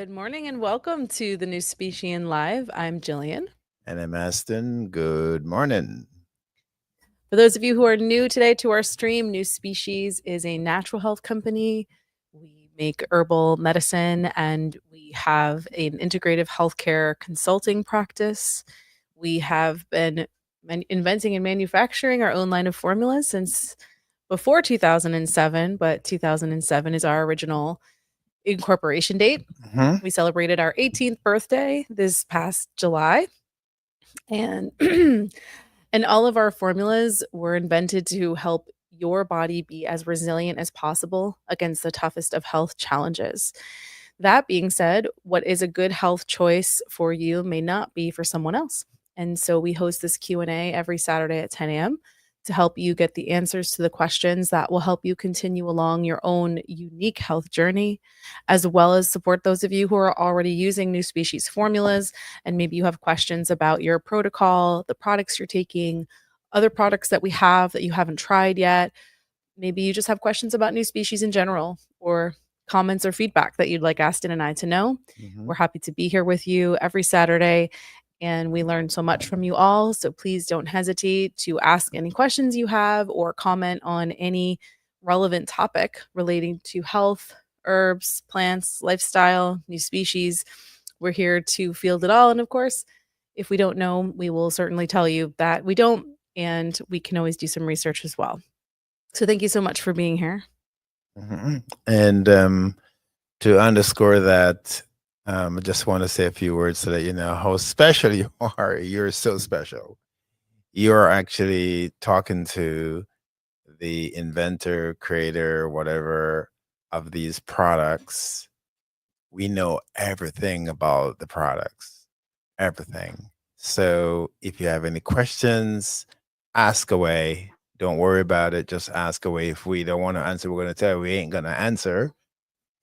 Good morning and welcome to the NuSpecian Live. I'm Jillian. And I'm Aston. Good morning. For those of you who are new today to our stream, NuSpecies is a natural health company. We make herbal medicine and we have an integrative healthcare consulting practice. We have been inventing and manufacturing our own line of formulas since before 2007, but 2007 is our original incorporation date. Mhm. We celebrated our 18th birthday this past July, and and all of our formulas were invented to help your body be as resilient as possible against the toughest of health challenges. That being said, what is a good health choice for you may not be for someone else. And so we host this Q&A every Saturday at 10 a.m. to help you get the answers to the questions that will help you continue along your own unique health journey, as well as support those of you who are already using NuSpecies formulas and maybe you have questions about your protocol, the products you're taking, other products that we have that you haven't tried yet. Maybe you just have questions about NuSpecies in general or comments or feedback that you'd like Aston and I to know. Mhm. We're happy to be here with you every Saturday and we learn so much from you all. So please don't hesitate to ask any questions you have or comment on any relevant topic relating to health, herbs, plants, lifestyle, NuSpecies. We're here to field it all. And of course, if we don't know, we will certainly tell you that we don't, and we can always do some research as well. So thank you so much for being here. Mhm. And to underscore that, I just want to say a few words so that you know how special you are. You're so special. You're actually talking to the inventor, creator, whatever of these products. We know everything about the products, everything. So if you have any questions, ask away. Don't worry about it. Just ask away. If we don't want to answer, we're going to tell you we ain't going to answer.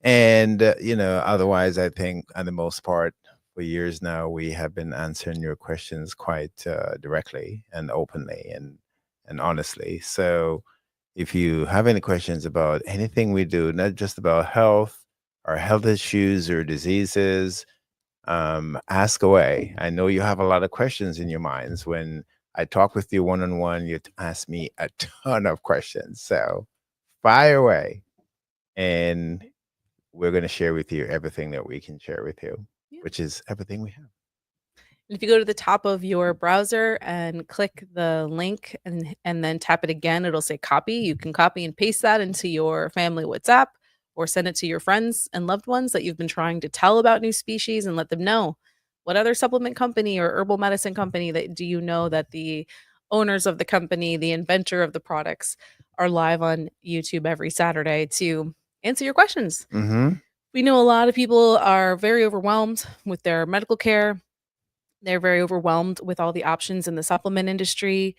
And, otherwise, I think, on the most part, for years now, we have been answering your questions quite directly and openly and honestly. So if you have any questions about anything we do, not just about health or health issues or diseases, ask away. I know you have a lot of questions in your minds. When I talk with you one on one, you ask me a ton of questions. So fire away, and we're going to share with you everything that we can share with you, Yeah. which is everything we have. If you go to the top of your browser and click the link and then tap it again, it'll say copy. You can copy and paste that into your family WhatsApp or send it to your friends and loved ones that you've been trying to tell about NuSpecies and let them know. What other supplement company or herbal medicine company that do you know that the owners of the company, the inventor of the products, are live on YouTube every Saturday to answer your questions? Mm-hmm. We know a lot of people are very overwhelmed with their medical care. They're very overwhelmed with all the options in the supplement industry.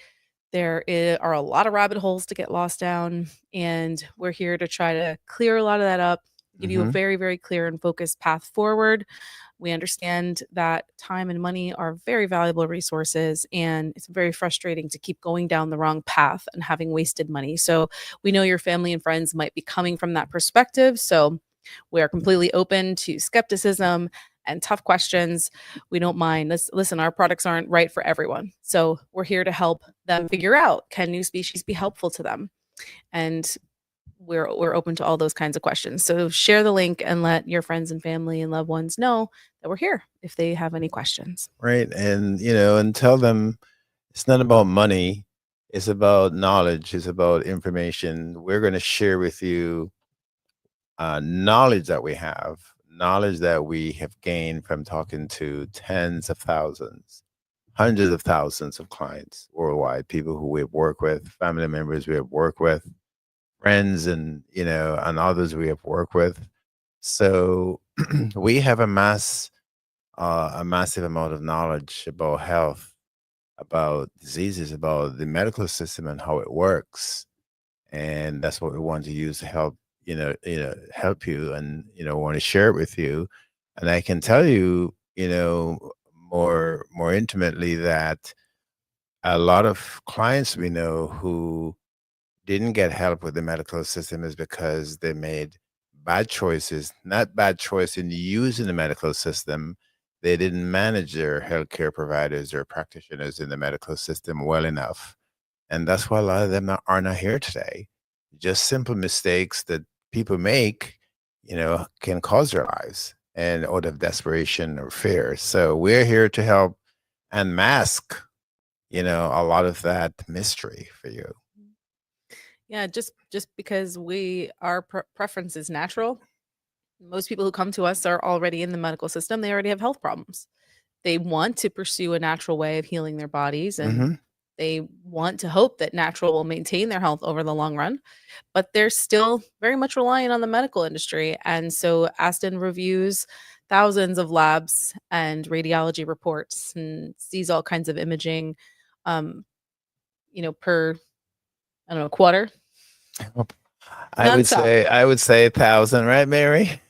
Are a lot of rabbit holes to get lost down, and we're here to try to clear a lot of that up, give you a Mm-hmm. very, very clear and focused path forward. We understand that time and money are very valuable resources, and it's very frustrating to keep going down the wrong path and having wasted money. So, we know your family and friends might be coming from that perspective. So, we are completely open to skepticism and tough questions. We don't mind. Listen, our products aren't right for everyone. So we're here to help them figure out, can NuSpecies be helpful to them? And we're open to all those kinds of questions. So share the link and let your friends and family and loved ones know that we're here if they have any questions. Right. And tell them it's not about money. It's about knowledge. It's about information. We're going to share with you knowledge that we have gained from talking to tens of thousands, hundreds of thousands of clients worldwide, people who we've worked with, family members we have worked with, friends, and others we have worked with. So we have a massive amount of knowledge about health, about diseases, about the medical system and how it works, and that's what we want to use to help help you, and want to share it with you. And I can tell you, more intimately, that a lot of clients we know who didn't get help with the medical system is because they made bad choices, not bad choice in using the medical system. They didn't manage their healthcare providers or practitioners in the medical system well enough. And that's why a lot of them are not here today. Just simple mistakes that people make, can cause their lives and out of desperation or fear. So we're here to help unmask, a lot of that mystery for you. Yeah, just because our preference is natural, most people who come to us are already in the medical system. They already have health problems. They want to pursue a natural way of healing their bodies, and Hmm. they want to hope that natural will maintain their health over the long run, but they're still very much reliant on the medical industry. And so Aston reviews thousands of labs and radiology reports and sees all kinds of imaging, um, per, I don't know, quarter, nonstop, I would say 1,000, right, Mary?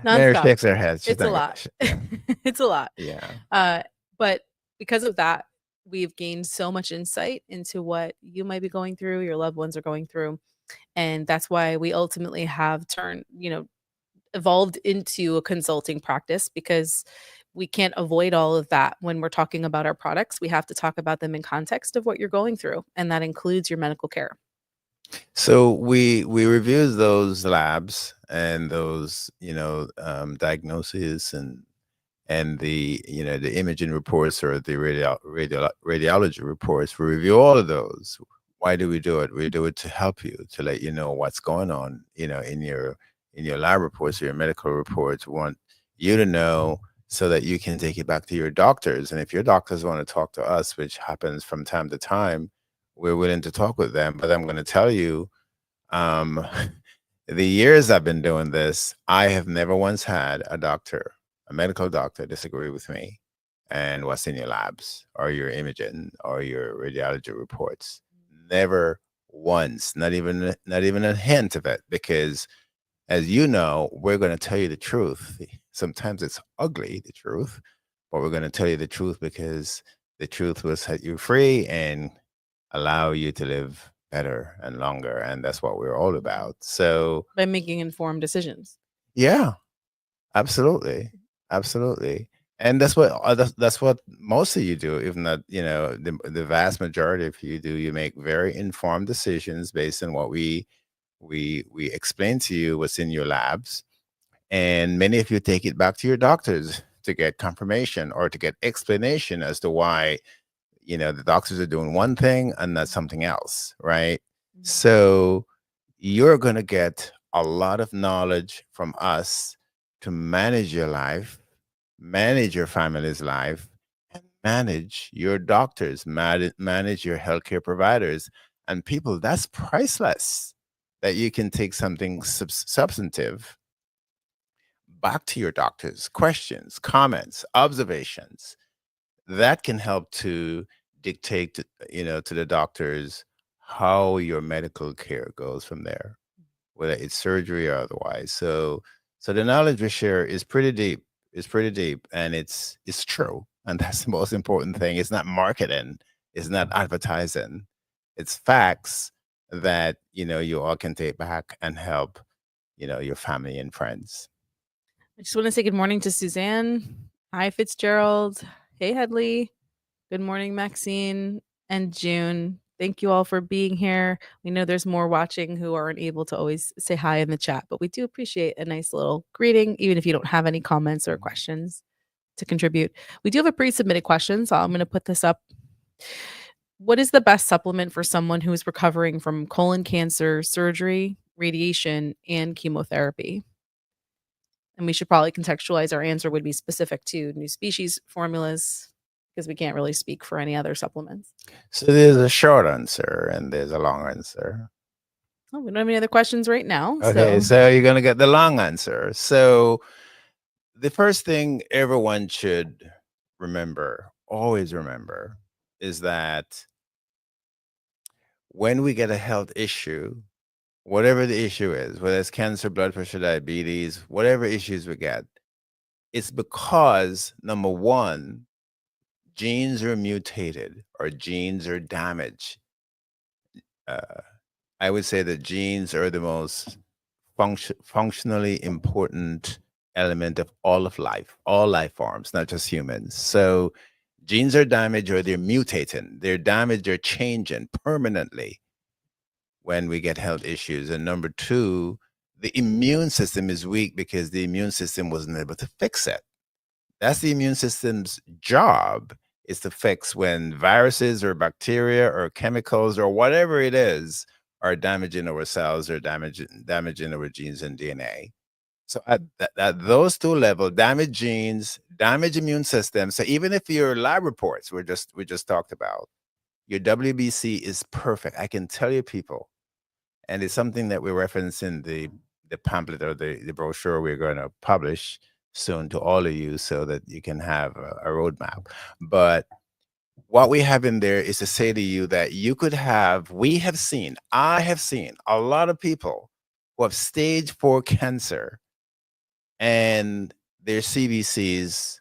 Mary nonstop. shakes her head. She's It's a not lot. gonna. Yeah, It's a lot. yeah. Uh, but because of that, we've gained so much insight into what you might be going through, your loved ones are going through. And that's why we ultimately have evolved into a consulting practice, because we can't avoid all of that when we're talking about our products. We have to talk about them in context of what you're going through, and that includes your medical care. So we reviewed those labs and those diagnoses and the imaging reports or the radiology reports. We review all of those. Why do we do it? We do it to help you, to let you know what's going on, in your lab reports or your medical reports. We want you to know so that you can take it back to your doctors. And if your doctors want to talk to us, which happens from time to time, we're willing to talk with them. But I'm going to tell you, um, the years I've been doing this, I have never once had a medical doctor, disagree with me and what's in your labs or your imaging or your radiology reports. Never once, not even a hint of it, because as you know, we're going to tell you the truth. Sometimes it's ugly, the truth, but we're going to tell you the truth because the truth will set you free and allow you to live better and longer. And that's what we're all about. So, By making informed decisions. yeah, absolutely. Absolutely. And that's what most of you do, even that, the vast majority of you do. You make very informed decisions based on what we explain to you what's in your labs. And many of you take it back to your doctors to get confirmation or to get explanation as to why, the doctors are doing one thing and not something else, right? Mhm. So you're going to get a lot of knowledge from us to manage your life, manage your family's life, and manage your doctors, manage your healthcare providers. And people, that's priceless, that you can take something substantive back to your doctors, questions, comments, observations that can help to dictate to the doctors how your medical care goes from there, whether it's surgery or otherwise. So the knowledge we share is pretty deep. It's pretty deep, and it's true, and that's the most important thing. It's not marketing, it's not advertising, it's facts that you all can take back and help your family and friends. I just want to say good morning to Suzanne. Hi, Fitzgerald. Hey, Headley. Good morning, Maxine and June. Thank you all for being here. We know there's more watching who aren't able to always say hi in the chat, but we do appreciate a nice little greeting, even if you don't have any comments or questions to contribute. We do have a pre-submitted question, so I'm going to put this up. What is the best supplement for someone who is recovering from colon cancer, surgery, radiation, and chemotherapy? And we should probably contextualize our answer would be specific to NuSpecies formulas, because we can't really speak for any other supplements. So there's a short answer and there's a long answer. Oh, we don't have any other questions right now. Okay, So so you're gonna get the long answer. So the first thing everyone should remember, always remember, is that when we get a health issue, whatever the issue is, whether it's cancer, blood pressure, diabetes, whatever issues we get, it's because number one, genes are mutated or genes are damaged. Uh, I would say that genes are the most functionally important element of all of life, all life forms, not just humans. So genes are damaged or they're mutating, they're damaged or changing permanently when we get health issues. And number two, the immune system is weak because the immune system wasn't able to fix it. That's the immune system's job, is to fix when viruses or bacteria or chemicals or whatever it is are damaging our cells or damaging our genes and DNA. So at those two levels, damage genes, damage immune system. So even if your lab reports we just talked about, your WBC is perfect. I can tell you, people, and it's something that we reference in the pamphlet or the brochure we're going to publish soon to all of you, so that you can have a roadmap. But what we have in there is to say to you that you could have, I have seen a lot of people who have stage 4 cancer, and their CBCs,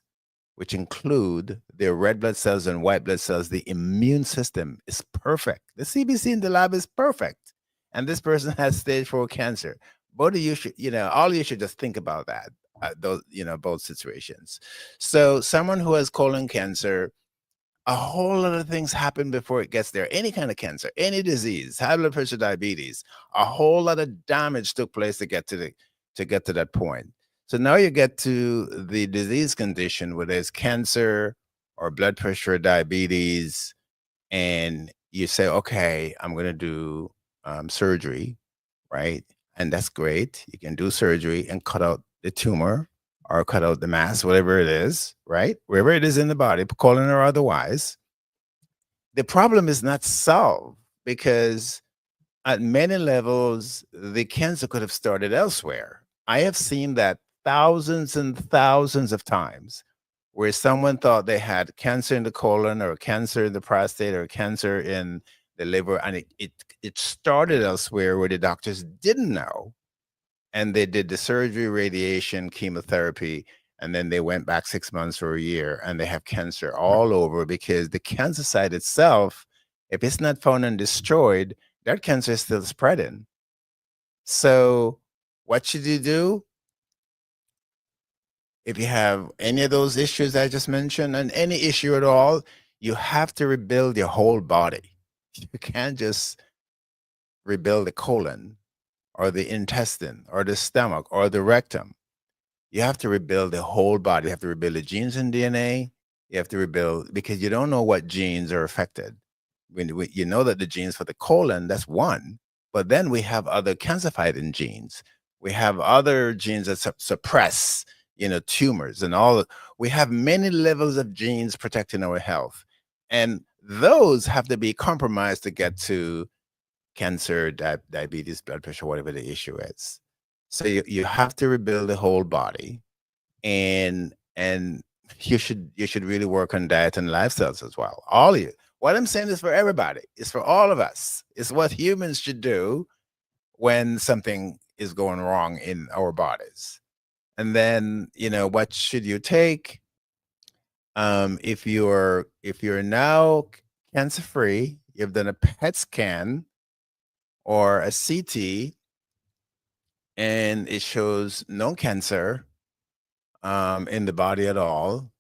which include their red blood cells and white blood cells, the immune system is perfect. The CBC in the lab is perfect. And this person has stage 4 cancer. Both of you should, all of you should just think about that, those, both situations. So someone who has colon cancer, a whole lot of things happen before it gets there. Any kind of cancer, any disease, high blood pressure, diabetes, a whole lot of damage took place to get to that point. So now you get to the disease condition where there's cancer or blood pressure, diabetes, and you say, okay, I'm going to do surgery, right? And that's great. You can do surgery and cut out the tumor or cut out the mass, whatever it is, right? Wherever it is in the body, colon or otherwise. The problem is not solved because at many levels, the cancer could have started elsewhere. I have seen that thousands and thousands of times, where someone thought they had cancer in the colon or cancer in the prostate or cancer in the liver, and it started elsewhere where the doctors didn't know. And they did the surgery, radiation, chemotherapy, and then they went back 6 months or a year and they have cancer all over, because the cancer site itself, if it's not found and destroyed, that cancer is still spreading. So what should you do? If you have any of those issues I just mentioned, and any issue at all, you have to rebuild your whole body. You can't just rebuild the colon or the intestine or the stomach or the rectum. You have to rebuild the whole body. You have to rebuild the genes and DNA. You have to rebuild, because you don't know what genes are affected. When you know that the genes for the colon, that's one, but then we have other cancer-fighting genes. We have other genes that suppress, tumors and all. We have many levels of genes protecting our health, and those have to be compromised to get to cancer, diabetes, blood pressure, whatever the issue is. So you have to rebuild the whole body, and you should really work on diet and lifestyles as well. All of you. What I'm saying is for everybody. It's for all of us. It's what humans should do when something is going wrong in our bodies. And then, what should you take? If you're now cancer free, you've done a PET scan or a CT, and it shows no cancer in the body at all,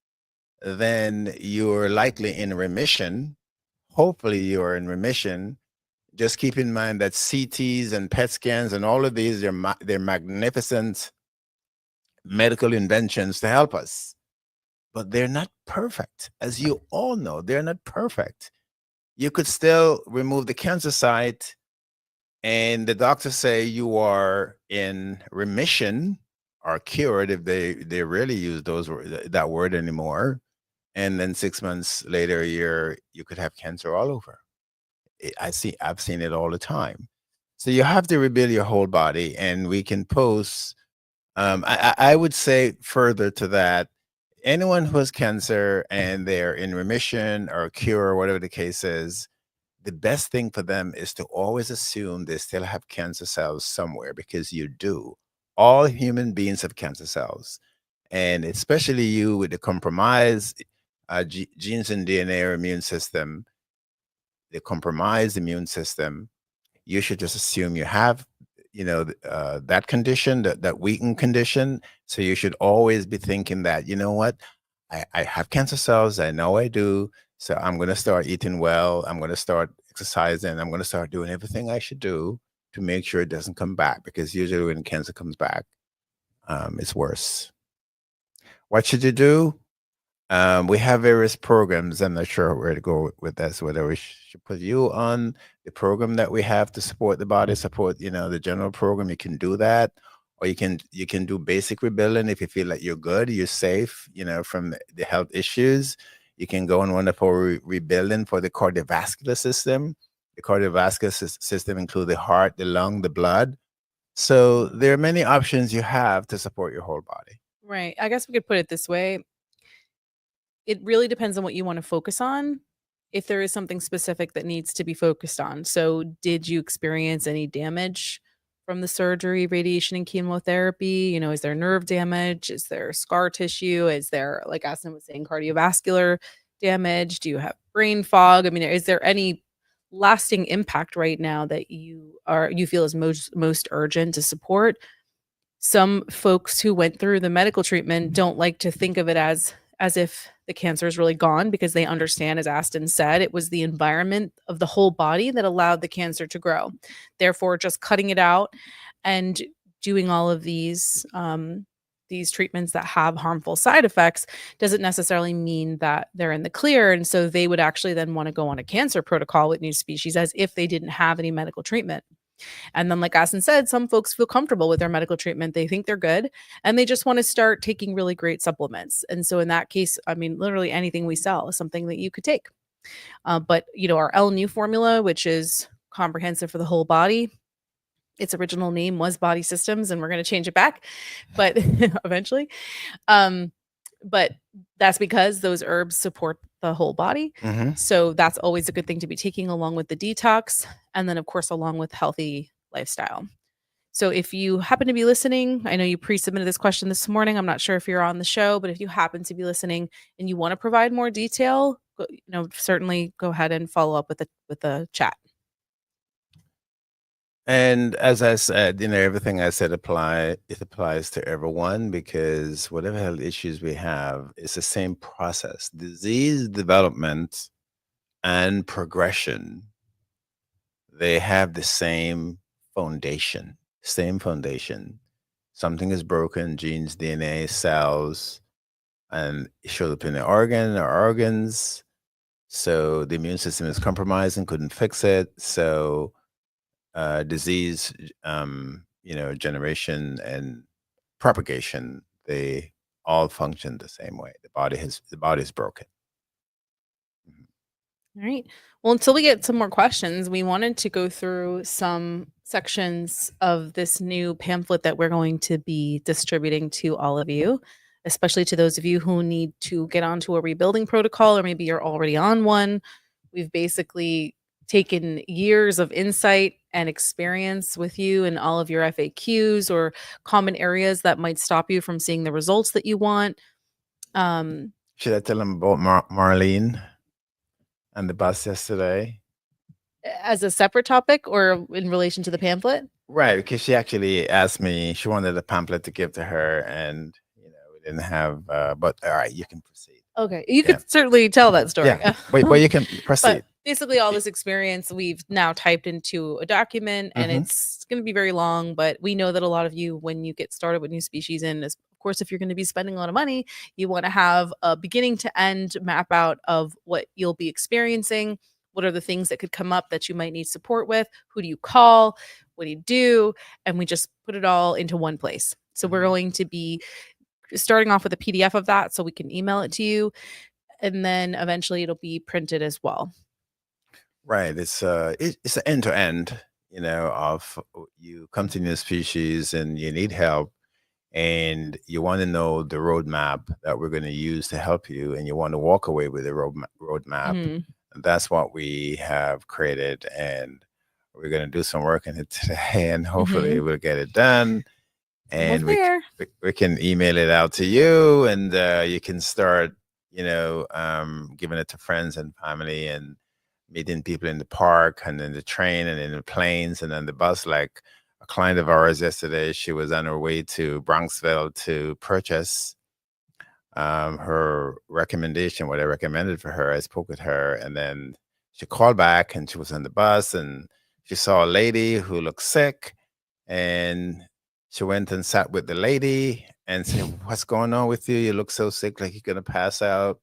then you're likely in remission. Hopefully, you're in remission. Just keep in mind that CTs and PET scans and all of these, they're magnificent medical inventions to help us, but they're not perfect. As you all know, they're not perfect. You could still remove the cancer site, and the doctors say you are in remission or cured, if they rarely use that word anymore. And then 6 months later, you could have cancer all over. I've seen it all the time. So you have to rebuild your whole body, and we can post. I would say further to that, anyone who has cancer and they're in remission or cure or whatever the case is, the best thing for them is to always assume they still have cancer cells somewhere, because you do. All human beings have cancer cells, and especially you with the compromised genes and DNA or immune system, the compromised immune system, you should just assume you have that condition, that weakened condition. So you should always be thinking that, you know what, I have cancer cells. I know I do. So I'm going to start eating well. I'm going to start exercising. I'm going to start doing everything I should do to make sure it doesn't come back, because usually when cancer comes back, it's worse. What should you do? We have various programs. I'm not sure where to go with this, whether we should put you on the program that we have to support the body, support, the general program. You can do that, or you can do basic rebuilding if you feel like you're good, you're safe, from the health issues. You can go on wonderful rebuilding for the cardiovascular system. The cardiovascular system includes the heart, the lung, the blood. So there are many options you have to support your whole body. Right. I guess we could put it this way. It really depends on what you want to focus on, if there is something specific that needs to be focused on. So, did you experience any damage from the surgery, radiation, and chemotherapy? Is there nerve damage? Is there scar tissue? Is there, like Aston was saying, cardiovascular damage? Do you have brain fog? I mean, is there any lasting impact right now that you feel is most urgent to support? Some folks who went through the medical treatment don't like to think of it as if the cancer is really gone, because they understand, as Aston said, it was the environment of the whole body that allowed the cancer to grow. Therefore, just cutting it out and doing all of these treatments that have harmful side effects doesn't necessarily mean that they're in the clear. And so they would actually then want to go on a cancer protocol with NuSpecies as if they didn't have any medical treatment. And then, like Asin said, some folks feel comfortable with their medical treatment. They think they're good and they just want to start taking really great supplements. And so, in that case, I mean, literally anything we sell is something that you could take. But, our LNU formula, which is comprehensive for the whole body, its original name was Body Systems, and we're going to change it back, but eventually. But that's because those herbs support the whole body. Mm-hmm. So that's always a good thing to be taking along with the detox. And then, of course, along with healthy lifestyle. So if you happen to be listening, I know you pre-submitted this question this morning. I'm not sure if you're on the show, but if you happen to be listening and you want to provide more detail, certainly go ahead and follow up with the chat. And as I said, everything I said it applies to everyone, because whatever health issues we have, it's the same process. Disease development and progression, they have the same foundation. Something is broken, genes, DNA, cells, and it showed up in the organs. So the immune system is compromised and couldn't fix it. So disease, generation and propagation, they all function the same way. The body is broken. All right. Well, until we get some more questions, we wanted to go through some sections of this new pamphlet that we're going to be distributing to all of you, especially to those of you who need to get onto a rebuilding protocol, or maybe you're already on one. We've basically taken years of insight and experience with you and all of your FAQs or common areas that might stop you from seeing the results that you want. Should I tell them about Marlene and the bus yesterday? As a separate topic or in relation to the pamphlet? Right, because she actually asked me, she wanted a pamphlet to give to her, and we didn't have, but all right, you can proceed. Okay, you could certainly tell that story. Yeah, but you can proceed. But basically, all this experience we've now typed into a document, and it's going to be very long. But we know that a lot of you, when you get started with NuSpecies, and of course, if you're going to be spending a lot of money, you want to have a beginning to end map out of what you'll be experiencing. What are the things that could come up that you might need support with? Who do you call? What do you do? And we just put it all into one place. So we're going to be starting off with a PDF of that so we can email it to you. And then eventually it'll be printed as well. Right. It's an end to end, of you come to NuSpecies and you need help, and you want to know the roadmap that we're going to use to help you, and you want to walk away with a roadmap. And that's what we have created, and we're going to do some work in it today, and hopefully we'll get it done. And we can email it out to you, and you can start, giving it to friends and family, and meeting people in the park and in the train and in the planes and on the bus, like a client of ours yesterday. She was on her way to Bronxville to purchase her recommendation, what I recommended for her. I spoke with her, and then she called back, and she was on the bus, and she saw a lady who looked sick, and she went and sat with the lady and said, "What's going on with you? You look so sick, like you're gonna pass out."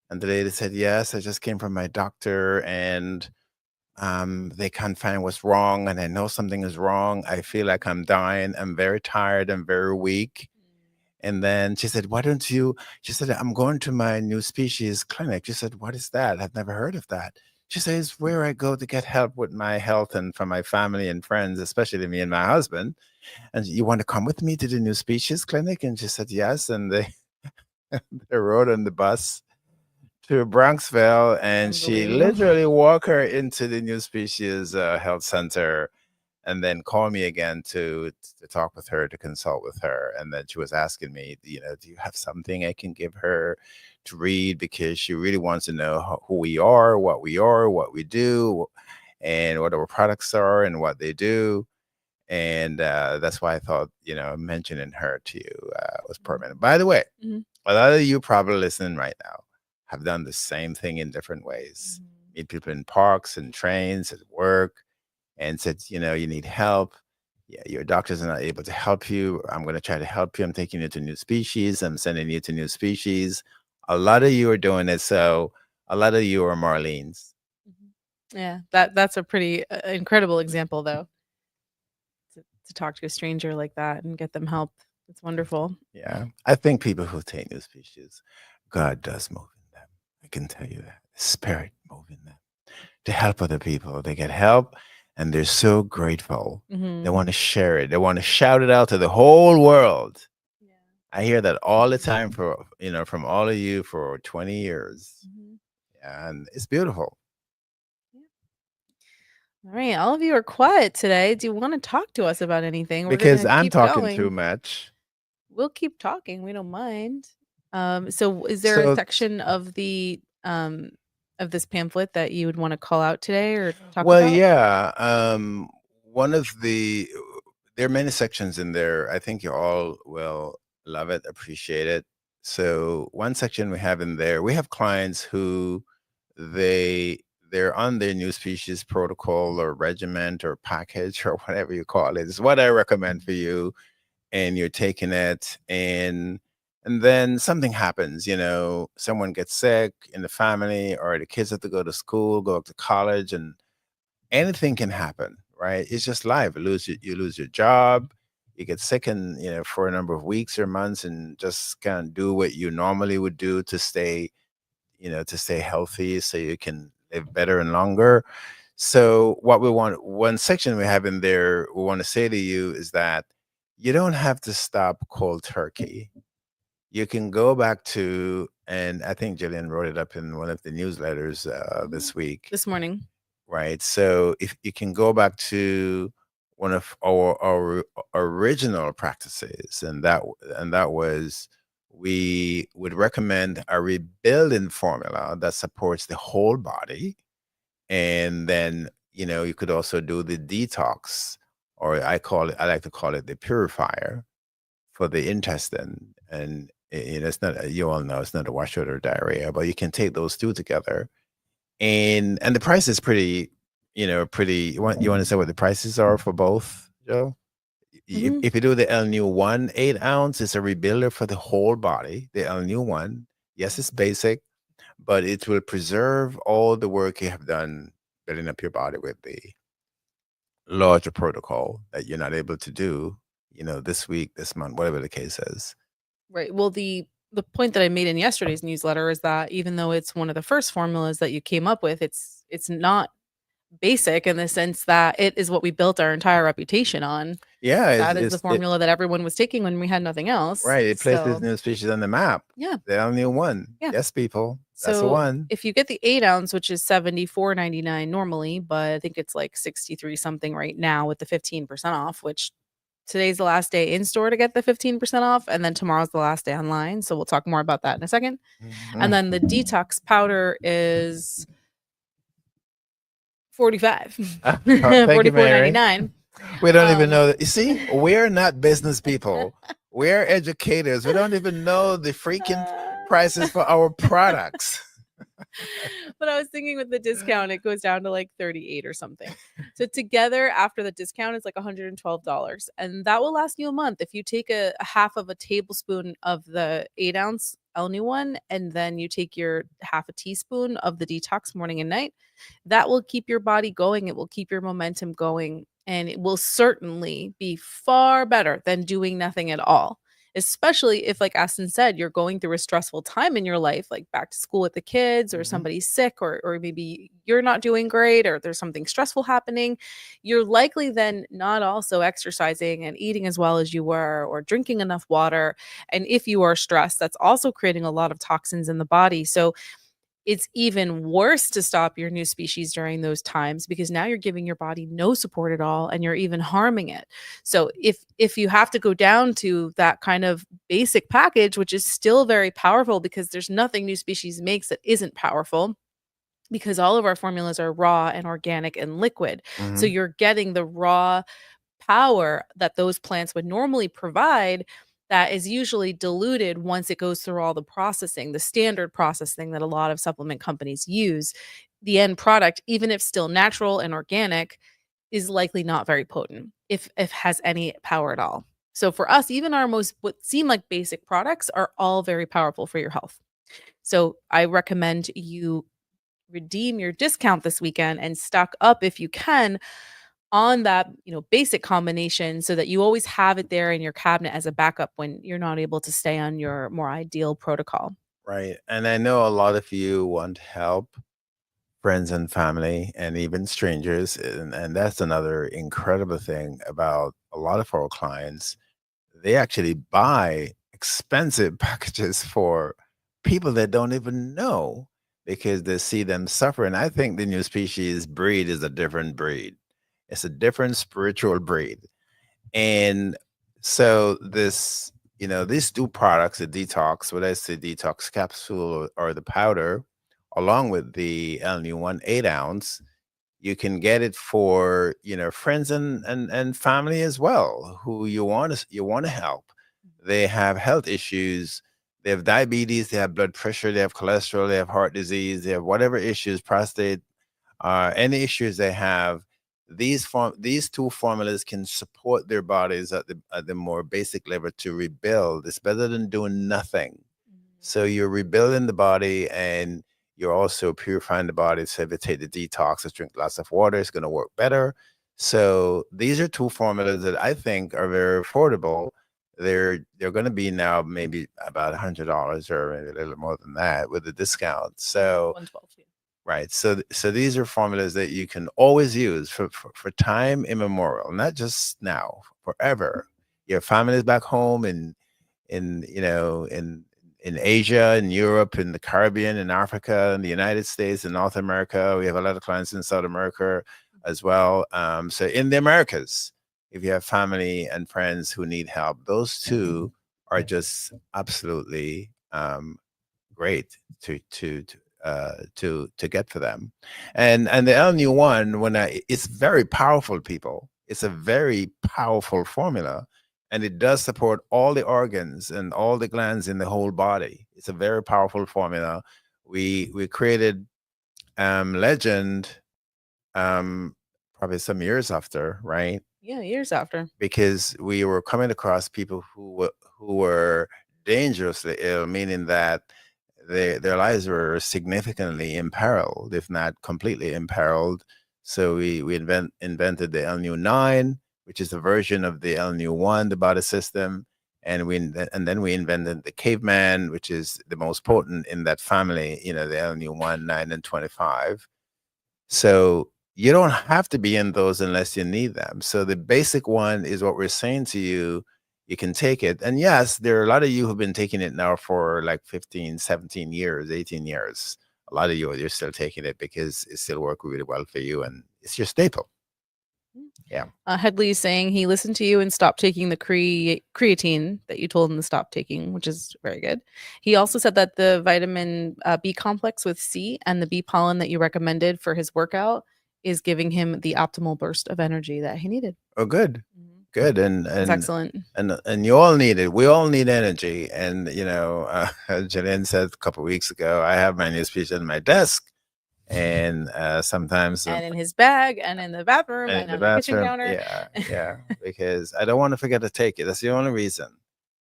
And the lady said, "Yes, I just came from my doctor, and they can't find what's wrong, and I know something is wrong. I feel like I'm dying. I'm very tired. I'm very weak." And then she said, "Why don't you?" She said, "I'm going to my NuSpecies clinic." She said, "What is that? I've never heard of that." She says, "Where I go to get help with my health and for my family and friends, especially me and my husband. And you want to come with me to the NuSpecies clinic?" And she said, "Yes." And they rode on the bus to Bronxville, and she Unbelievable. literally walked her into the NuSpecies health center, and then call me again to talk with her, to consult with her. And then she was asking me, "Do you have something I can give her to read, because she really wants to know who we are, what we do, and what our products are and what they do." And that's why I thought, mentioning her to you was permanent. By the way, Mhm. a lot of you probably listening right now have done the same thing in different ways. Mhm. Meet people in parks and trains, at work, and said, "You need help. Yeah, your doctors are not able to help you. I'm going to try to help you. I'm taking you to NuSpecies. I'm sending you to NuSpecies." A lot of you are doing it. So a lot of you are Marlene's. Mhm. Yeah, that's a pretty, incredible example, though, to talk to a stranger like that and get them help. It's wonderful. Yeah. I think people who take NuSpecies, God does move in them. I can tell you that. The spirit move in them to help other people. They get help, and they're so grateful. They Mhm. want to share it. They want to shout it out to the whole world. Yeah. I hear that all the time from all of you for 20 years. Mhm. Yeah, and it's beautiful. Yeah. Alright, all of you are quiet today. Do you wanna talk to us about anything? We're Because gonna I'm keep talking too going. much. We'll keep talking, we don't mind. So is there a So, section of this pamphlet that you would wanna call out today or talk well, about? yeah, one of there are many sections in there. I think you all will love it, appreciate it. So, one section we have in there, we have clients who they they're on their new species protocol or regiment or package or whatever you call it. It's what I recommend for you, and you're taking it, and then something happens. Someone gets sick in the family, or the kids have to go to school, go to college, and anything can happen, right? It's just life. You lose your job, you get sick, and for a number of weeks or months, and just can't do what you normally would do to stay healthy, so you can live better and longer. So what we want, one section we have in there, we want to say to you is that you don't have to stop cold turkey. You can go back to, and I think Jillian wrote it up in one of the newsletters Mhm. this week, This morning. right? So if you can go back to one of our original practices, and that was, we would recommend a rebuilding formula that supports the whole body. And then you could also do the detox, or I like to call it the purifier for the intestine. And it's not, you all know it's not a washout or diarrhea, but you can take those two together. And the price is pretty, pretty. You want to say what the prices are for both, Joe? if, Mhm. if you do the El New One 8 ounce, it's a rebuilder for the whole body. The El New One, yes, it's basic, but it will preserve all the work you have done building up your body with the larger protocol that you're not able to do, this week, this month, whatever the case is. Right. Well, the point that I made in yesterday's newsletter is that even though it's one of the first formulas that you came up with, it's not basic in the sense that it is what we built our entire reputation on. Yeah, That is the formula that everyone was taking when we had nothing else. right. It places So, new species on the map. yeah, The only one. yeah. Yes, people, that's the So, one. if you get the 8 ounce, which is 74.99 normally, but I think it's like 63 something right now with the 15% off, which today's the last day in store to get the 15% off, and then tomorrow's the last day online. So we'll talk more about that in a second. And then the Mhm. detox powder is 45, Thank you, Mary. 44.99. We don't even Um, know that. You see, we're not business people. We're educators. We don't even know the freaking prices for our products. but I was thinking with the discount, it goes down to like 38 or something. So together after the discount, it's like $112. And that will last you a month. If you take a half of a tablespoon of the 8 ounce L-One, and then you take your half a teaspoon of the detox morning and night, that will keep your body going. It will keep your momentum going. And it will certainly be far better than doing nothing at all, especially if, like Aston said, you're going through a stressful time in your life, like back to school with the kids, or Mhm. somebody's sick, or maybe you're not doing great, or there's something stressful happening. You're likely then not also exercising and eating as well as you were, or drinking enough water. And if you are stressed, that's also creating a lot of toxins in the body. So it's even worse to stop your new species during those times, because now you're giving your body no support at all, and you're even harming it. So if you have to go down to that kind of basic package, which is still very powerful, because there's nothing new species makes that isn't powerful, because all of our formulas are raw and organic and liquid. So Mhm. you're getting the raw power that those plants would normally provide, that is usually diluted once it goes through all the processing, the standard processing that a lot of supplement companies use. The end product, even if still natural and organic, is likely not very potent, if has any power at all. So for us, even our most what seem like basic products are all very powerful for your health. So I recommend you redeem your discount this weekend and stock up if you can on that, basic combination, so that you always have it there in your cabinet as a backup when you're not able to stay on your more ideal protocol. Right. And I know a lot of you want help, friends and family, and even strangers. And that's another incredible thing about a lot of our clients. They actually buy expensive packages for people that don't even know, because they see them suffer. And I think the new species breed is a different breed. It's a different spiritual breed. And so these two products, the detox, whether it's the detox capsule or the powder, along with the L-One 8 ounce, you can get it for friends and family as well, who you want to help. They have health issues, they have diabetes, they have blood pressure, they have cholesterol, they have heart disease, they have whatever issues, prostate, any issues they have. These two formulas can support their bodies at the more basic level to rebuild. It's better than doing nothing. So you're rebuilding the body, and you're also purifying the body. So if you take the detox, drink lots of water, it's going to work better. So these are two formulas that I think are very affordable. They're going to be now maybe about $100, or maybe a little more than that with the discount. So 112. right. So these are formulas that you can always use for time immemorial, not just now, forever. Your family's back home in Asia, in Europe, in the Caribbean, in Africa, in the United States, in North America. We have a lot of clients in South America as well. So in the Americas, if you have family and friends who need help, those two are just absolutely great to get for them. And the LNU one, it's very powerful, people. It's a very powerful formula, and it does support all the organs and all the glands in the whole body. It's a very powerful formula. We created Legend probably some years after, right? Yeah, years after. Because we were coming across people who were dangerously ill, meaning that their lives were significantly imperiled, if not completely imperiled. So we invented the LNU 9, which is a version of the LNU 1, the body system, and then we invented the caveman, which is the most potent in that family. The LNU 1, 9, and 25. So you don't have to be in those unless you need them. So the basic one is what we're saying to you. You can take it. And yes, there are a lot of you who've been taking it now for like 15, 17 years, 18 years. A lot of you're still taking it because it still works really well for you, and it's your staple. Yeah. Headley is saying he listened to you and stopped taking the creatine that you told him to stop taking, which is very good. He also said that the vitamin B complex with C and the bee pollen that you recommended for his workout is giving him the optimal burst of energy that he needed. Oh, good, Mhm. good, It's excellent. and you all need it. We all need energy, and Jillian said a couple of weeks ago, I have my new speech on my desk, and sometimes And in his bag, and in the bathroom, and in and the on the kitchen bathroom, counter. yeah, yeah, because I don't want to forget to take it. That's the only reason.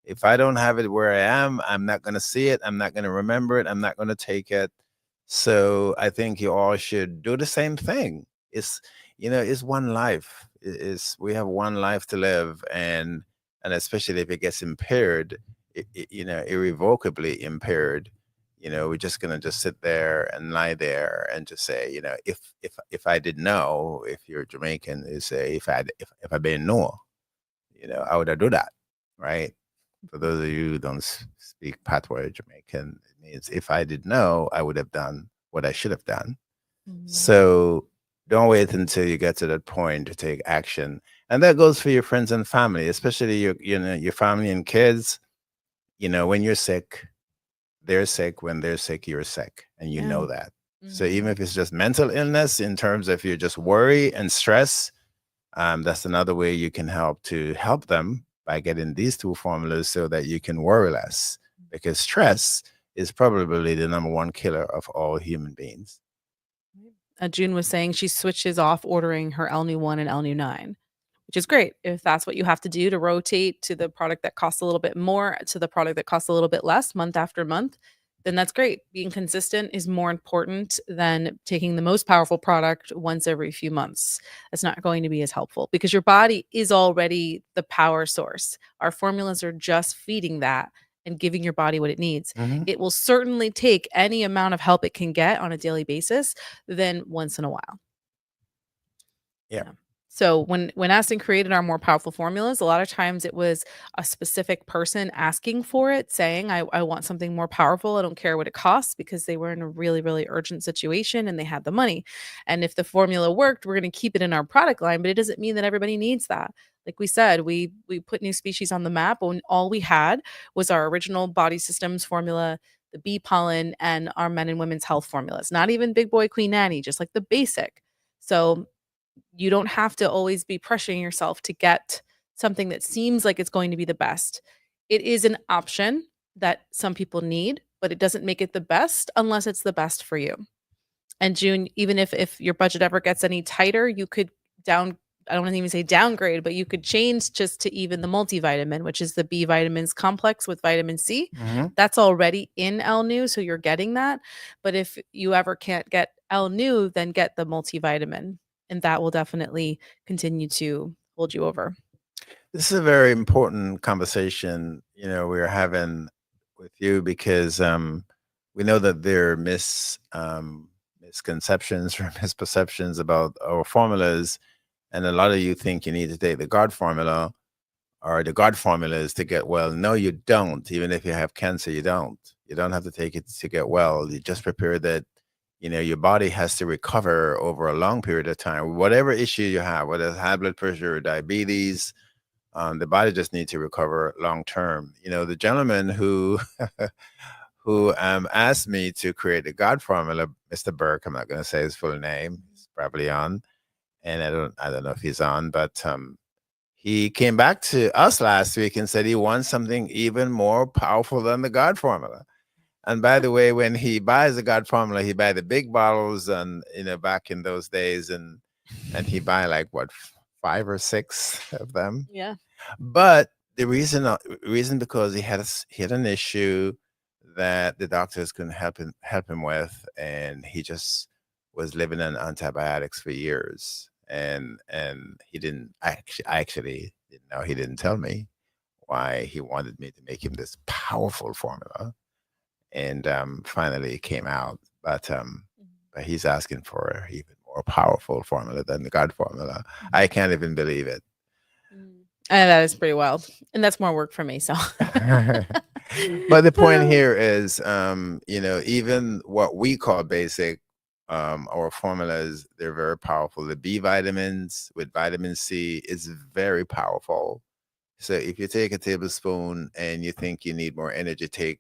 If I don't have it where I am, I'm not going to see it. I'm not going to remember it. I'm not going to take it. So I think you all should do the same thing. It's it's one life. It's we have one life to live, and especially if it gets impaired, irrevocably impaired. We're just gonna just sit there and lie there and just say, if I did know, if you're Jamaican, you say if I been know, I would have do that, right? For those of you who don't speak patois Jamaican, it means if I did know, I would have done what I should have done. Mhm. So don't wait until you get to that point to take action. And that goes for your friends and family, especially your family and kids. When you're sick, they're sick. When they're sick, you're sick, and you Yeah. know that. So even Mhm. if it's just mental illness, in terms of you just worry and stress, that's another way you can help them by getting these two formulas so that you can worry less. Because stress is probably the number one killer of all human beings. June was saying she switches off ordering her L Nu 1 and L Nu 9, which is great. If that's what you have to do to rotate to the product that costs a little bit more to the product that costs a little bit less month after month, then that's great. Being consistent is more important than taking the most powerful product once every few months. That's not going to be as helpful because your body is already the power source. Our formulas are just feeding that and giving your body what it needs. Hmm. It will certainly take any amount of help it can get on a daily basis than once in a while. Yeah. Yeah. So when Aston created our more powerful formulas, a lot of times it was a specific person asking for it, saying, I want something more powerful. I don't care what it costs because they were in a really, really urgent situation and they had the money. And if the formula worked, we're going to keep it in our product line, but it doesn't mean that everybody needs that. Like we said, we put NuSpecies on the map when all we had was our original body systems formula, the bee pollen, and our men and women's health formulas. Not even Big Boy Queen Nanny, just like the basic. So you don't have to always be pressuring yourself to get something that seems like it's going to be the best. It is an option that some people need, but it doesn't make it the best unless it's the best for you. And June, even if your budget ever gets any tighter, you could down I don't want to even say downgrade, but you could change just to even the multivitamin, which is the B vitamins complex with vitamin C. Hmm. That's already in L Nu, so you're getting that. But if you ever can't get L Nu, then get the multivitamin, and that will definitely continue to hold you over. This is a very important conversation, we're having with you because we know that there are misconceptions or misperceptions about our formulas, and a lot of you think you need to take the God formula or the God formulas to get well. No, you don't. Even if you have cancer, you don't. You don't have to take it to get well. You just prepare that your body has to recover over a long period of time. Whatever issue you have, whether it's high blood pressure or diabetes, the body just needs to recover long term. The gentleman who who asked me to create the God formula, Mr. Burke. I'm not going to say his full name. He's probably on, and I don't know if he's on, but he came back to us last week and said he wants something even more powerful than the God formula. And by the way, when he buys the God formula, he buy the big bottles, and back in those days, and he buy like what, five or six of them. Yeah. But the reason because he had an issue that the doctors couldn't help him with, and he just was living on antibiotics for years, and he didn't I actually didn't know. He didn't tell me why he wanted me to make him this powerful formula, and finally it came out. But he's asking for an even more powerful formula than the God formula. I can't even believe it. Mm. And that is pretty wild. And that's more work for me. So, But the point here is, even what we call basic, our formulas, they're very powerful. The B vitamins with vitamin C is very powerful. So if you take a tablespoon and you think you need more energy, take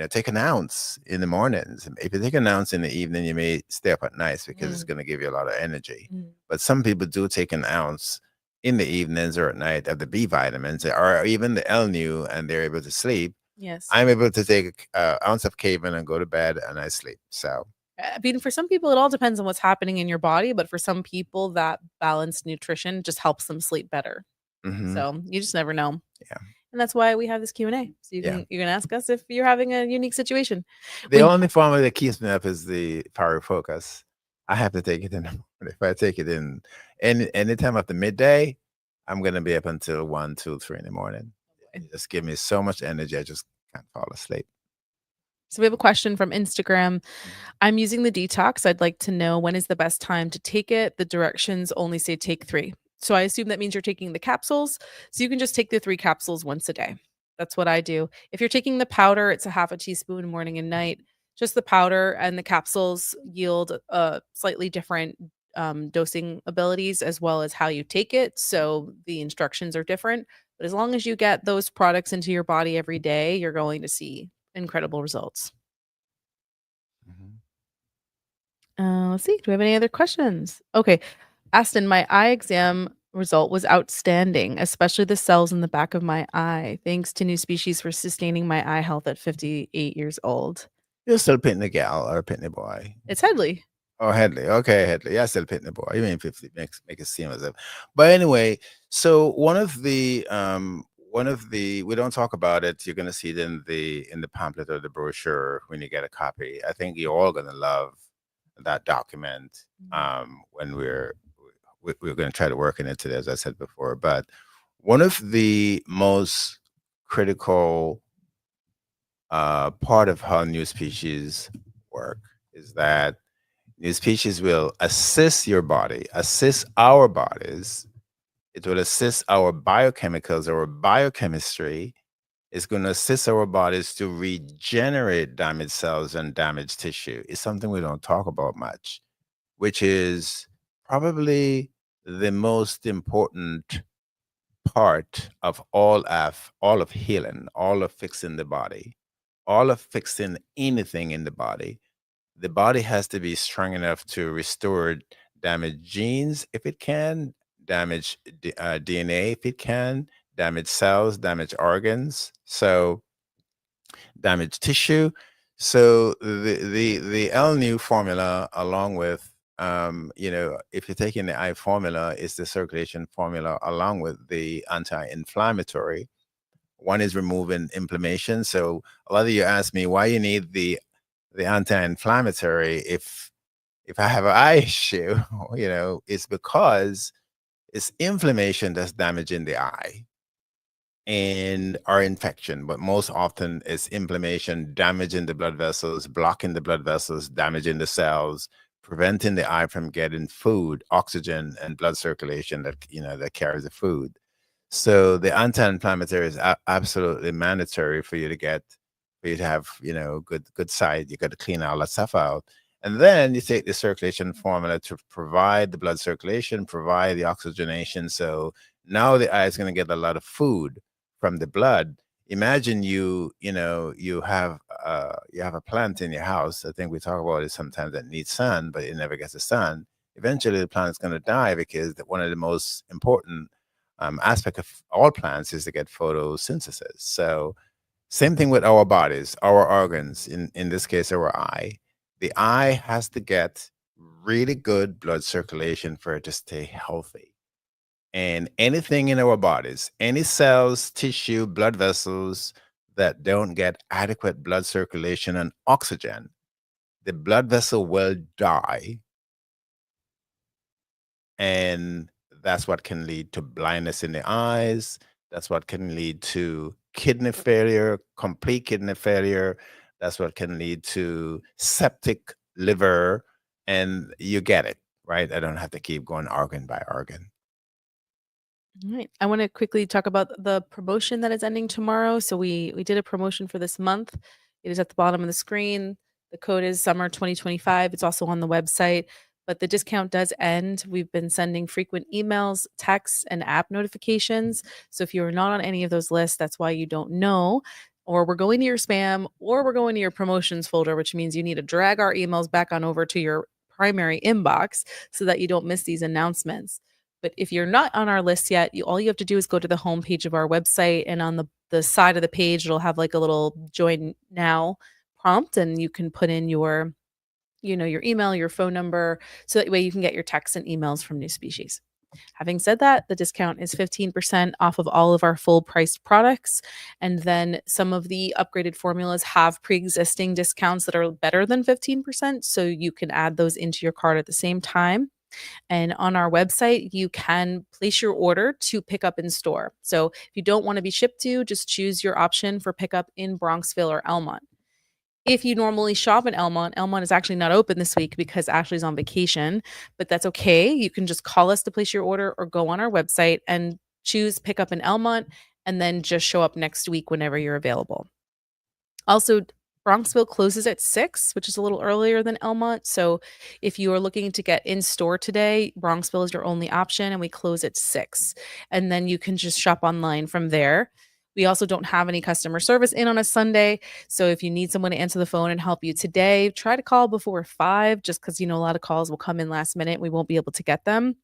take an ounce in the mornings. If you take an ounce in the evening, you may stay up at night because it's Mm, going to give you a lot of energy. mm. But some people do take an ounce in the evenings or at night of the B vitamins or even the L-Nu, and they're able to sleep. Yes. I'm able to take an ounce of Caven and go to bed, and I sleep. So, I mean, for some people, it all depends on what's happening in your body, but for some people, that balanced nutrition just helps them sleep better. mhm, So you just never know. yeah, And that's why we have this Q&A. So yeah. you can ask us if you're having a unique situation. The When only formula that keeps me up is the Power Focus. I have to take it in the morning. If I take it in any time after midday, I'm gonna be up until 1, 2, 3 in the morning. It just give me so much energy, I just can't fall asleep. So we have a question from Instagram. Mhm. I'm using the detox. I'd like to know when is the best time to take it. The directions only say take 3. So I assume that means you're taking the capsules. So you can just take the 3 capsules once a day. That's what I do. If you're taking the powder, it's a half a teaspoon morning and night. Just the powder and the capsules yield slightly different dosing abilities as well as how you take it. So the instructions are different. But as long as you get those products into your body every day, you're going to see incredible results. Mhm. Let's see. Do we have any other questions? Okay. Aston, my eye exam result was outstanding, especially the cells in the back of my eye. Thanks to NuSpecies for sustaining my eye health at 58 years old. You're still pitting the gal or pitting the boy. It's Headley. Oh, Headley. Okay, Headley. Yeah, still pitting the boy. You mean 50 make it seem as if. But anyway, so one of the we don't talk about it. You're gonna see it in the pamphlet or the brochure when you get a copy. I think you're all gonna love that document when we're gonna try to work in it today, as I said before. But one of the most critical part of how new species work is that new species will assist your body, assist our bodies. It will assist our biochemicals, our biochemistry. It's going to assist our bodies to regenerate damaged cells and damaged tissue. It's something we don't talk about much, which is probably the most important part of all of healing, all of fixing the body, all of fixing anything in the body. The body has to be strong enough to restore damaged genes if it can, damage DNA if it can, damage cells, damage organs, so damage tissue. So the L-Nu formula, along with if you're taking the I formula, is the circulation formula along with the anti-inflammatory. One is removing inflammation. So a lot of you ask me why you need the anti-inflammatory if I have an eye issue, it's because it's inflammation that's damaging the eye and or infection, but most often it's inflammation damaging the blood vessels, blocking the blood vessels, damaging the cells, preventing the eye from getting food, oxygen, and blood circulation that carries the food. So the anti-inflammatory is absolutely mandatory for you to have, good sight. You got to clean all that stuff out. And then you take the circulation formula to provide the blood circulation, provide the oxygenation. So now the eye is going to get a lot of food from the blood. Imagine you have a plant in your house. I think we talk about it sometimes that needs sun, but it never gets the sun. Eventually, the plant is going to die because one of the most important aspect of all plants is to get photosynthesis. So same thing with our bodies, our organs, in this case, our eye. The eye has to get really good blood circulation for it to stay healthy. And anything in our bodies, any cells, tissue, blood vessels that don't get adequate blood circulation and oxygen, the blood vessel will die, and that's what can lead to blindness in the eyes. That's what can lead to kidney failure, complete kidney failure. That's what can lead to septic liver. And you get it, right? I don't have to keep going organ by organ. All right. I want to quickly talk about the promotion that is ending tomorrow. So we did a promotion for this month. It is at the bottom of the screen. The code is summer 2025. It's also on the website, but the discount does end. We've been sending frequent emails, texts, and app notifications. So if you're not on any of those lists, that's why you don't know. or we're going to your spam, or we're going to your promotions folder, which means you need to drag our emails back on over to your primary inbox so that you don't miss these announcements. But if you're not on our list yet, all you have to do is go to the homepage of our website, and on the side of the page, it'll have like a little join now prompt, and you can put in your email, your phone number, so that way you can get your texts and emails from NuSpecies. Having said that, the discount is 15% off of all of our full priced products. And then some of the upgraded formulas have pre existing discounts that are better than 15%. So you can add those into your cart at the same time. And on our website, you can place your order to pick up in store. So if you don't want to be shipped to, just choose your option for pickup in Bronxville or Elmont. If you normally shop in Elmont, Elmont is actually not open this week because Ashley's on vacation, but that's okay. You can just call us to place your order or go on our website and choose pickup in Elmont and then just show up next week whenever you're available. Also, Bronxville closes at 6, which is a little earlier than Elmont. So if you are looking to get in store today, Bronxville is your only option, and we close at 6. And then you can just shop online from there. We also don't have any customer service in on a Sunday. So if you need someone to answer the phone and help you today, try to call before 5, just because, a lot of calls will come in last minute. We won't be able to get them.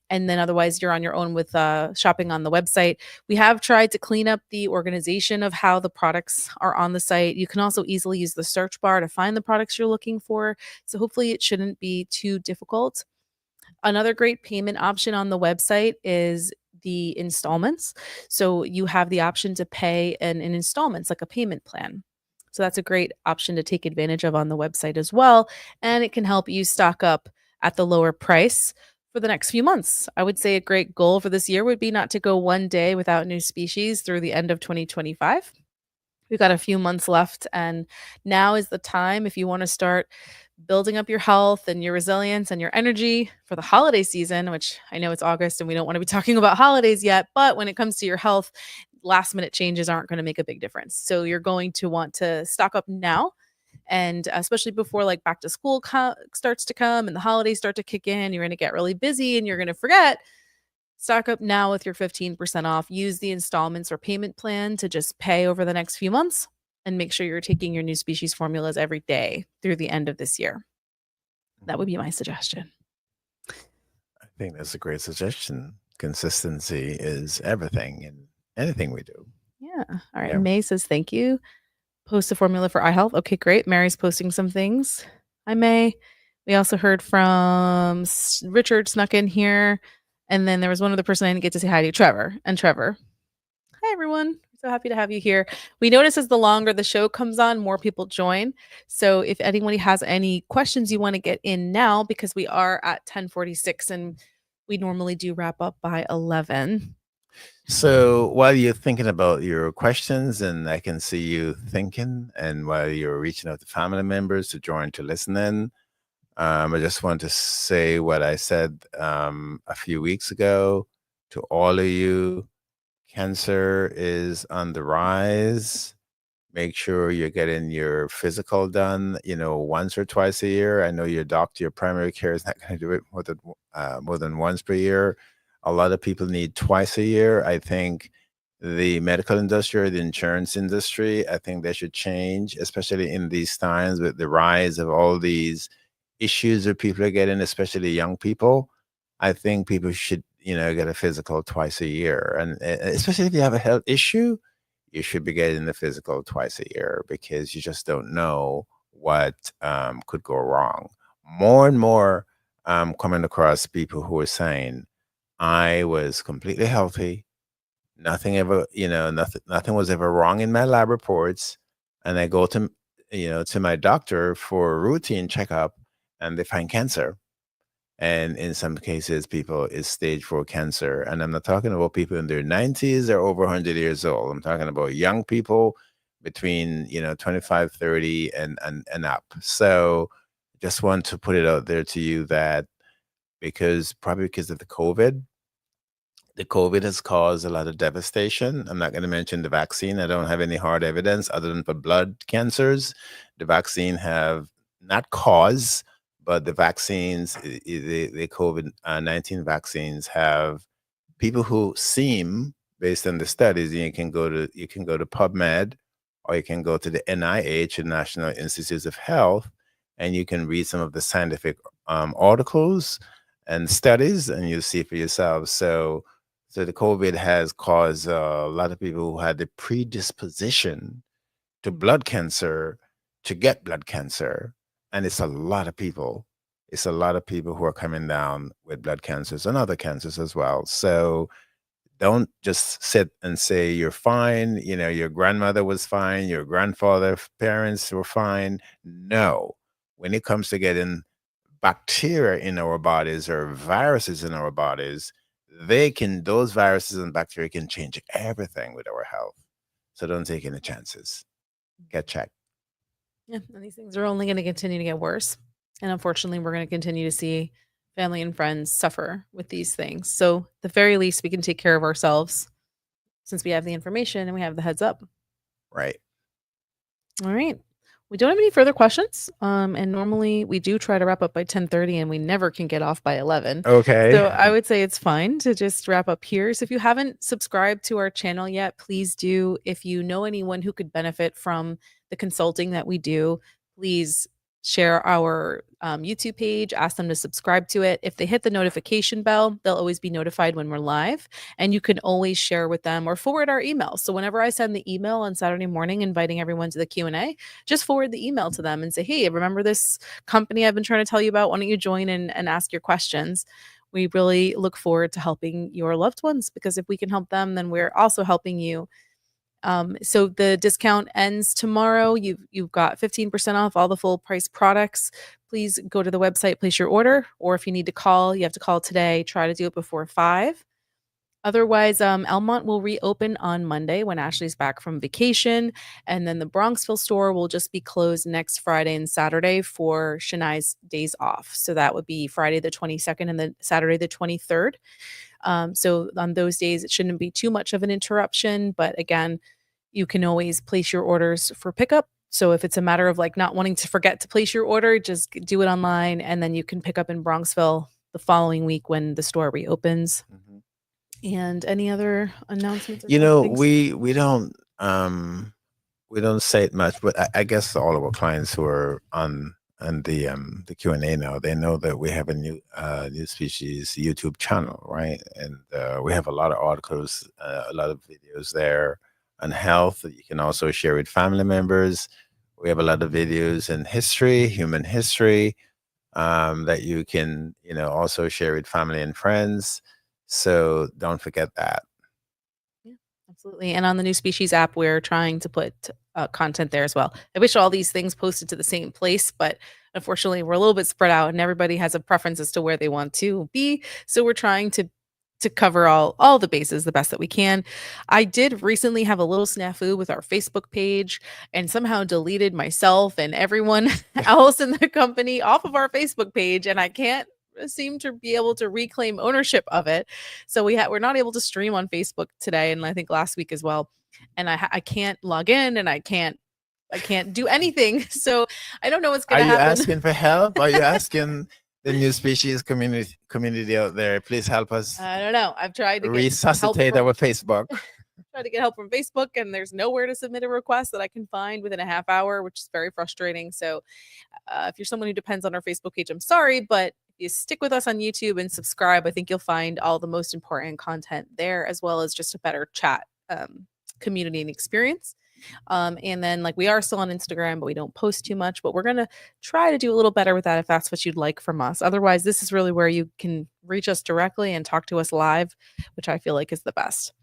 And then otherwise, you're on your own with shopping on the website. We have tried to clean up the organization of how the products are on the site. You can also easily use the search bar to find the products you're looking for. So hopefully, it shouldn't be too difficult. Another great payment option on the website is the installments. So you have the option to pay in installments, like a payment plan. So that's a great option to take advantage of on the website as well. And it can help you stock up at the lower price for the next few months. I would say a great goal for this year would be not to go one day without NuSpecies through the end of 2025. We've got a few months left, and now is the time if you want to start building up your health and your resilience and your energy for the holiday season, which I know it's August and we don't want to be talking about holidays yet, but when it comes to your health, last minute changes aren't going to make a big difference. So you're going to want to stock up now, and especially before like back to school starts to come and the holidays start to kick in, you're going to get really busy and you're going to forget. Stock up now with your 15% off. Use the installments or payment plan to just pay over the next few months, and make sure you're taking your NuSpecies formulas every day through the end of this year. That would be my suggestion. I think that's a great suggestion. Consistency is everything in anything we do. Yeah. All right. Yeah. May says thank you. Post a formula for eye health. Okay, great. Mary's posting some things. Hi, May. We also heard from Richard snuck in here. And then there was one other person I didn't get to say hi to, Trevor. And Trevor, hi, everyone. So happy to have you here. We notice as the longer the show comes on, more people join. So if anybody has any questions you want to get in now, because we are at 10:46 and we normally do wrap up by 11. So while you're thinking about your questions, and I can see you thinking, and while you're reaching out to family members to join to listen in, I just want to say what I said a few weeks ago to all of you. Cancer is on the rise. Make sure you're getting your physical done, once or twice a year. I know your doctor, your primary care is not going to do it more than once per year. A lot of people need twice a year. I think the medical industry or the insurance industry, I think they should change, especially in these times with the rise of all these issues that people are getting, especially young people. I think people should, get a physical twice a year. And especially if you have a health issue, you should be getting the physical twice a year, because you just don't know what could go wrong. More and more coming across people who are saying, I was completely healthy. Nothing ever, nothing was ever wrong in my lab reports. And I go to my doctor for a routine checkup, and they find cancer. And in some cases, people is stage 4 cancer. And I'm not talking about people in their 90s or over 100 years old. I'm talking about young people between, 25, 30 and up. So just want to put it out there to you that probably because of the COVID has caused a lot of devastation. I'm not going to mention the vaccine. I don't have any hard evidence other than for blood cancers. The vaccine have not caused, but the vaccines, the COVID-19 vaccines have people who seem, based on the studies, you can go to PubMed or you can go to the NIH, the National Institutes of Health, and you can read some of the scientific articles and studies, and you'll see for yourself. So the COVID has caused a lot of people who had the predisposition to Mhm. blood cancer to get blood cancer. And it's a lot of people. It's a lot of people who are coming down with blood cancers and other cancers as well. So don't just sit and say you're fine. You know, your grandmother was fine, your grandfather, parents were fine. No, when it comes to getting bacteria in our bodies or viruses in our bodies, those viruses and bacteria can change everything with our health. So don't take any chances. Get checked. Yeah, and these things are only gonna continue to get worse, and unfortunately, we're gonna continue to see family and friends suffer with these things. So, the very least, we can take care of ourselves since we have the information and we have the heads up. Right. All right. We don't have any further questions. And normally we do try to wrap up by 10:30 and we never can get off by 11. Okay. So I would say it's fine to just wrap up here. So if you haven't subscribed to our channel yet, please do. If you know anyone who could benefit from the consulting that we do, please share our YouTube page, ask them to subscribe to it. If they hit the notification bell, they'll always be notified when we're live. And you can always share with them or forward our email. So whenever I send the email on Saturday morning inviting everyone to the Q&A, just forward the email to them and say, hey, remember this company I've been trying to tell you about? Why don't you join and ask your questions? We really look forward to helping your loved ones because if we can help them, then we're also helping you. So the discount ends tomorrow. You've got 15% off all the full price products. Please go to the website, place your order, or if you need to call, you have to call today. Try to do it before 5. Otherwise, Elmont will reopen on Monday when Ashley's back from vacation, and then the Bronxville store will just be closed next Friday and Saturday for Shania's days off. So that would be Friday the 22nd and then Saturday the 23rd. So on those days, it shouldn't be too much of an interruption. But again, you can always place your orders for pickup. So if it's a matter of like not wanting to forget to place your order, just do it online, and then you can pick up in Bronxville the following week when the store reopens. Mhm. And any other announcements or You fun know, things? we don't say it much, but I guess all of our clients who are on the Q&A now, they know that we have a new species YouTube channel, right? And we have a lot of articles, a lot of videos there on health that you can also share with family members. We have a lot of videos in history, human history, that you can, also share with family and friends. So don't forget that. Yeah, absolutely. And on the NuSpecies app, we're trying to put content there as well. I wish all these things posted to the same place, but unfortunately, we're a little bit spread out, and everybody has a preference as to where they want to be. So we're trying to cover all the bases the best that we can. I did recently have a little snafu with our Facebook page and somehow deleted myself and everyone else in the company off of our Facebook page, and I can't seem to be able to reclaim ownership of it. So we're not able to stream on Facebook today, and I think last week as well. And I can't log in, and I can't do anything. So I don't know what's Are gonna you happen. asking for help? Are you asking the new species community out there, please help us I don't know. I've tried to get help resuscitate our from Facebook? try to get help from Facebook, and there's nowhere to submit a request that I can find within a half hour, which is very frustrating. So if you're someone who depends on our Facebook page, I'm sorry, but if you stick with us on YouTube and subscribe, I think you'll find all the most important content there, as well as just a better chat community and experience. And then, like, we are still on Instagram, but we don't post too much. But we're going to try to do a little better with that if that's what you'd like from us. Otherwise, this is really where you can reach us directly and talk to us live, which I feel like is the best.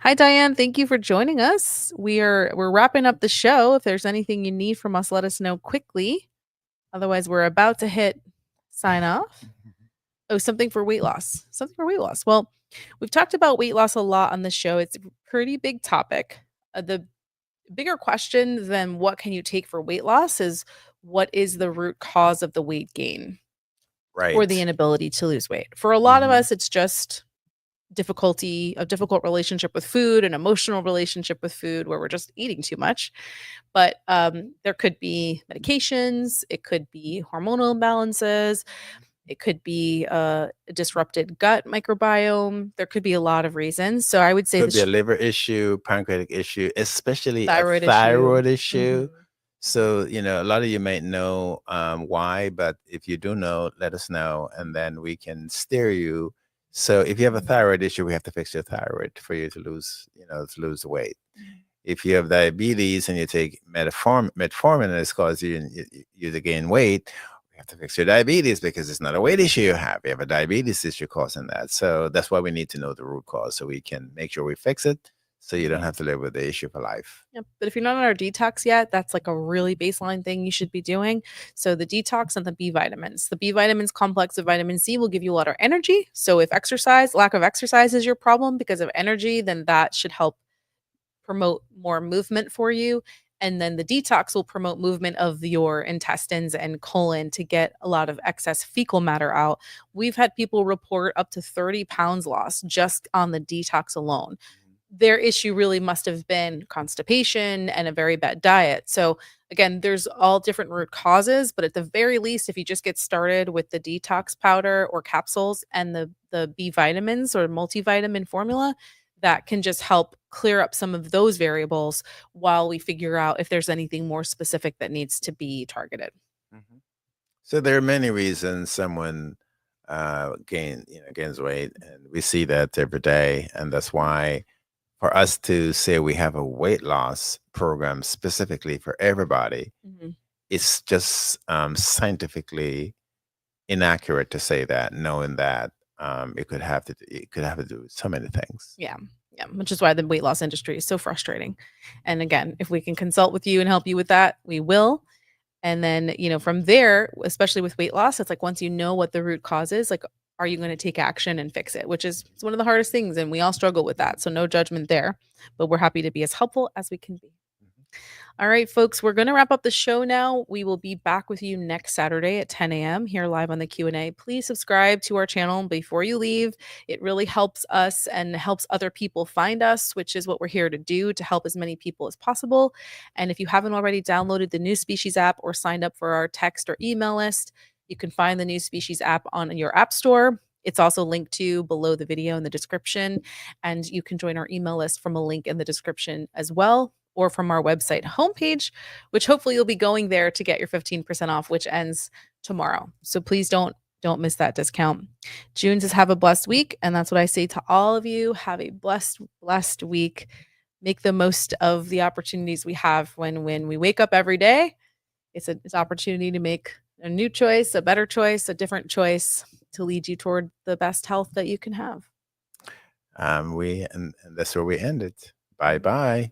Hi Diane, thank you for joining us. We're wrapping up the show. If there's anything you need from us, let us know quickly. Otherwise, we're about to hit sign off. Oh, something for weight loss. Something for weight loss. Well, we've talked about weight loss a lot on the show. It's a pretty big topic. The bigger question than what can you take for weight loss is what is the root cause of the weight gain or the Right. inability to lose weight? For a lot of Hmm. us, it's just a difficult relationship with food, an emotional relationship with food where we're just eating too much. But there could be medications, it could be hormonal imbalances, It could be a disrupted gut microbiome. There could be a lot of reasons. So I would say Could be a this liver issue, pancreatic issue, especially a thyroid issue. thyroid issue. Mhm. So, a lot of you might know why, but if you do know, let us know, and then we can steer you. So, if you have a Mhm. thyroid issue, we have to fix your thyroid for you to lose the weight. Mhm. If you have diabetes and you take metformin and it's caused you to gain weight, we have to fix your diabetes because it's not a weight issue you have. You have a diabetes issue causing that. So that's why we need to know the root cause so we can make sure we fix it so you don't Mhm. have to live with the issue for life. Yep. But if you're not on our detox yet, that's like a really baseline thing you should be doing. So the detox and the B vitamins. The B vitamins complex of vitamin C will give you a lot of energy. So if lack of exercise is your problem because of energy, then that should help promote more movement for you. And then the detox will promote movement of your intestines and colon to get a lot of excess fecal matter out. We've had people report up to 30 pounds lost just on the detox alone. Their issue really must have been constipation and a very bad diet. So again, there's all different root causes, but at the very least, if you just get started with the detox powder or capsules and the B vitamins or multivitamin formula, that can just help clear up some of those variables while we figure out if there's anything more specific that needs to be targeted. Mhm. So there are many reasons someone gains weight, and we see that every day, and that's why for us to say we have a weight loss program specifically for everybody, Mhm. it's just scientifically inaccurate to say that, knowing that it could have to do with so many things. Yeah. Yeah. Which is why the weight loss industry is so frustrating. And again, if we can consult with you and help you with that, we will. And then, from there, especially with weight loss, it's like once you know what the root cause is, like, are you going to take action and fix it? Which is it's one of the hardest things. And we all struggle with that. So no judgment there. But we're happy to be as helpful as we can be. Mhm. All right, folks, we're going to wrap up the show now. We will be back with you next Saturday at 10 a.m. here live on the Q&A. Please subscribe to our channel before you leave. It really helps us and helps other people find us, which is what we're here to do to help as many people as possible. And if you haven't already downloaded the NuSpecies app or signed up for our text or email list, you can find the NuSpecies app on your app store. It's also linked to below the video in the description. And you can join our email list from a link in the description as well, or from our website homepage, which hopefully you'll be going there to get your 15% off, which ends tomorrow. So please don't miss that discount. June says have a blessed week, and that's what I say to all of you. Have a blessed week. Make the most of the opportunities we have when we wake up every day. It's an opportunity to make a new choice, a better choice, a different choice to lead you toward the best health that you can have. And that's where we end it. Bye bye.